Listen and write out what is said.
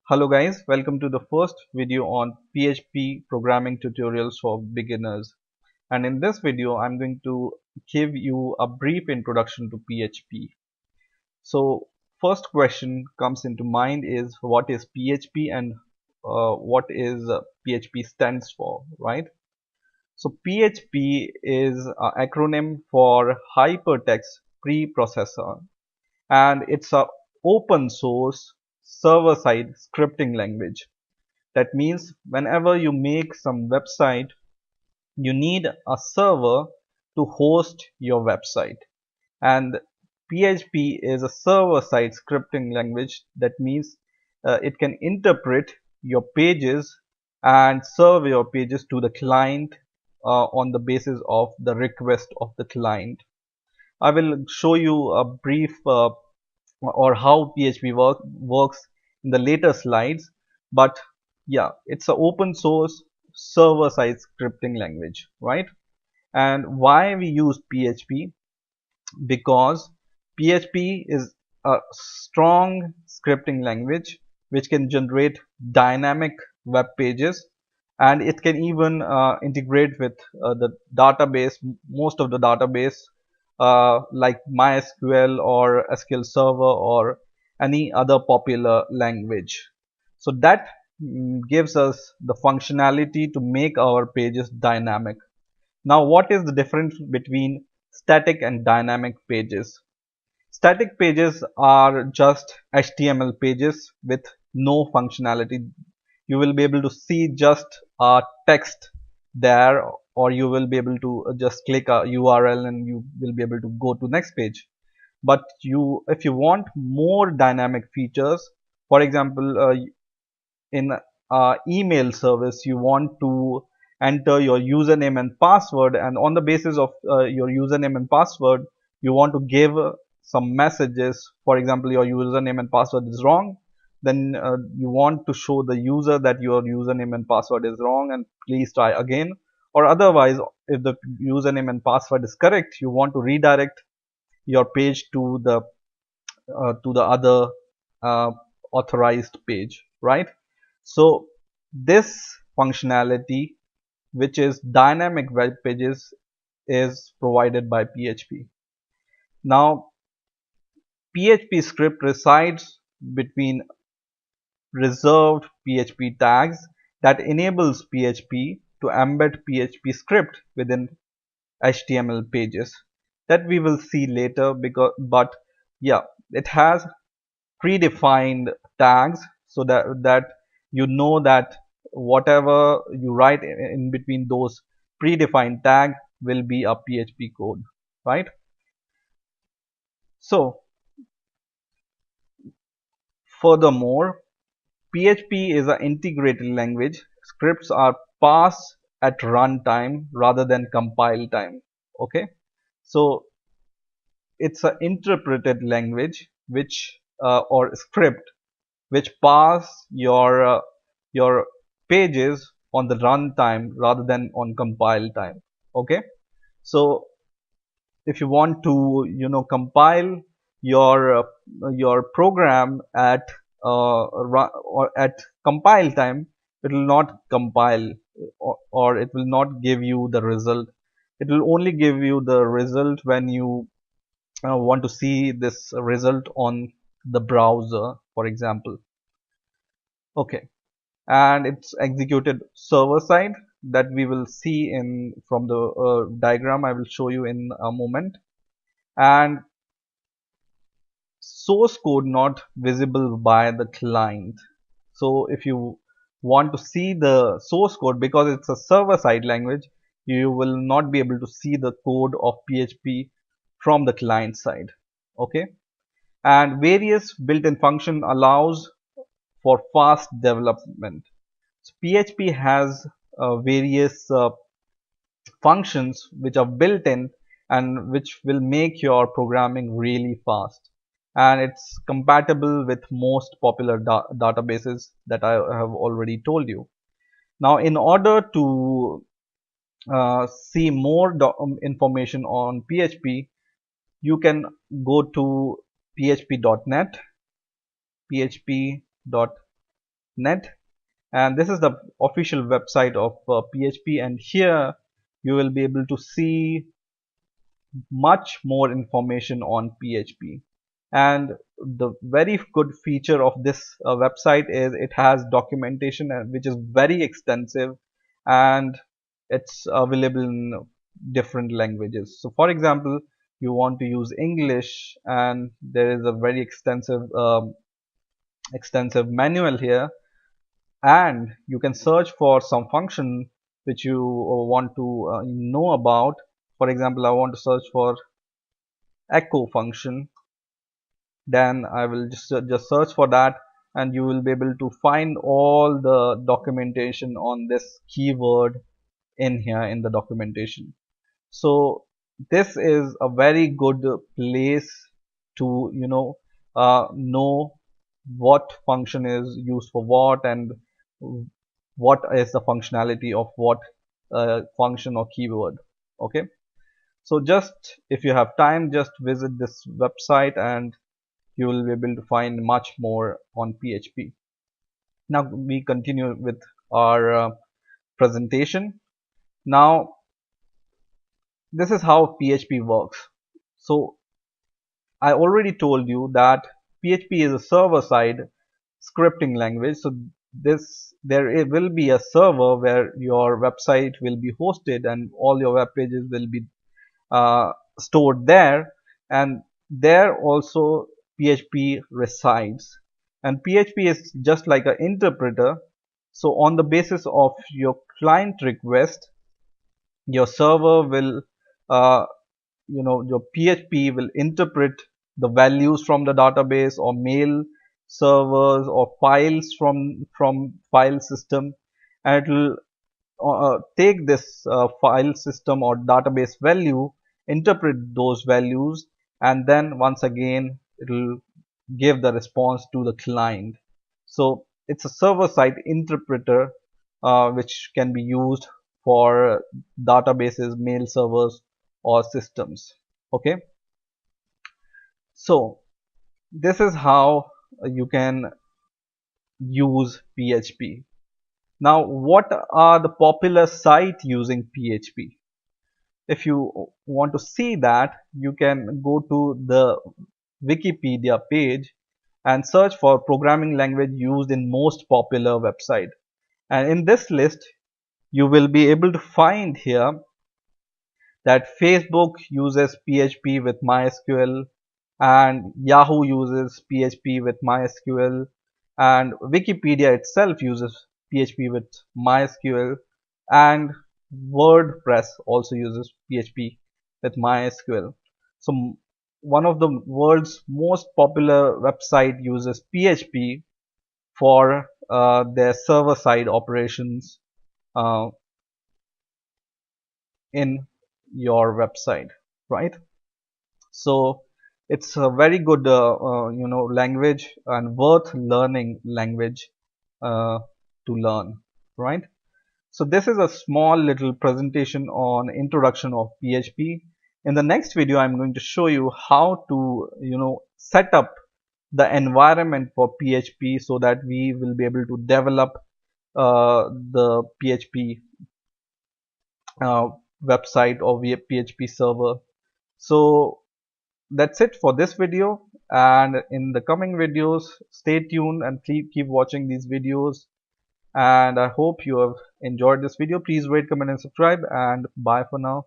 Hello guys, welcome to the first video on PHP programming tutorials for beginners. And in this video, I'm going to give you a brief introduction to PHP. So first question comes into mind is what is PHP and what is PHP stands for, right? So PHP is an acronym for Hypertext Preprocessor, and it's a open source server-side scripting language. That means whenever you make some website, you need a server to host your website. And PHP is a server-side scripting language. That means it can interpret your pages and serve your pages to the client on the basis of the request of the client. I will show you a brief or how PHP works in the later slides. But yeah, it's an open source server side scripting language, right? And why we use PHP? Because PHP is a strong scripting language which can generate dynamic web pages, and it can even integrate with the database, most of the database like MySQL or SQL Server or any other popular language. So that gives us the functionality to make our pages dynamic. Now, what is the difference between static and dynamic pages? Static pages are just HTML pages with no functionality. You will be able to see just a text there, or you will be able to just click a URL and you will be able to go to next page. But if you want more dynamic features, for example, in email service, you want to enter your username and password, and on the basis of your username and password, you want to give some messages. For example, your username and password is wrong, then you want to show the user that your username and password is wrong and please try again. Or otherwise, if the username and password is correct, you want to redirect your page to the other uh, authorized page, right? So this functionality, which is dynamic web pages, is provided by PHP. Now PHP script resides between reserved PHP tags that enables PHP to embed PHP script within HTML pages, that we will see later. But yeah, it has predefined tags, so that you know that whatever you write in between those predefined tag will be a PHP code, right? So furthermore, PHP is an integrated language. Scripts are passed at runtime rather than compile time. Okay, so it's an interpreted language which or script which pass your pages on the runtime rather than on compile time. Okay, so if you want to compile your program at or at compile time, it will not compile, or it will not give you the result. It will only give you the result when you want to see this result on the browser, for example. Okay, and it's executed server side, that we will see in from the diagram I will show you in a moment. And source code not visible by the client. So if you want to see the source code, because it's a server side language, you will not be able to see the code of PHP from the client side. Okay, and various built-in function allows for fast development. So PHP has various functions which are built in and which will make your programming really fast, and it's compatible with most popular databases that I have already told you. Now, in order to see more information on PHP, you can go to php.net, php.net, and this is the official website of PHP, and here you will be able to see much more information on PHP. And the very good feature of this website is it has documentation which is very extensive, and it's available in different languages. So for example, you want to use English, and there is a very extensive manual here, and you can search for some function which you want to know about. For example, I want to search for echo function, then I will just search for that, and you will be able to find all the documentation on this keyword in here in the documentation. So this is a very good place to know what function is used for what, and what is the functionality of what function or keyword. Okay, so just if you have time, just visit this website and you will be able to find much more on PHP. Now we continue with our presentation. Now this is how PHP works. So I already told you that PHP is a server-side scripting language. So will be a server where your website will be hosted and all your web pages will be stored there, and there also PHP resides. And PHP is just like an interpreter. So on the basis of your client request, your server will uh, your PHP will interpret the values from the database or mail servers or files from file system, and it will take this file system or database value, interpret those values, and then once again it will give the response to the client. So it's a server-side interpreter which can be used for databases, mail servers, or systems. Okay, so this is how you can use PHP. Now, what are the popular sites using PHP? If you want to see that, you can go to the Wikipedia page and search for programming language used in most popular website. And in this list, you will be able to find here that Facebook uses PHP with MySQL, and Yahoo uses PHP with MySQL, and Wikipedia itself uses PHP with MySQL, and WordPress also uses PHP with MySQL. So one of the world's most popular website uses PHP for their server-side operations uh, in your website, right? So it's a very good language and worth learning language to learn, right? So this is a small little presentation on introduction of PHP. In the next video, I'm going to show you how to set up the environment for PHP so that we will be able to develop the PHP uh, website or PHP server. So that's it for this video, and in the coming videos stay tuned and keep watching these videos, and I hope you have enjoyed this video. Please rate, comment and subscribe, and bye for now.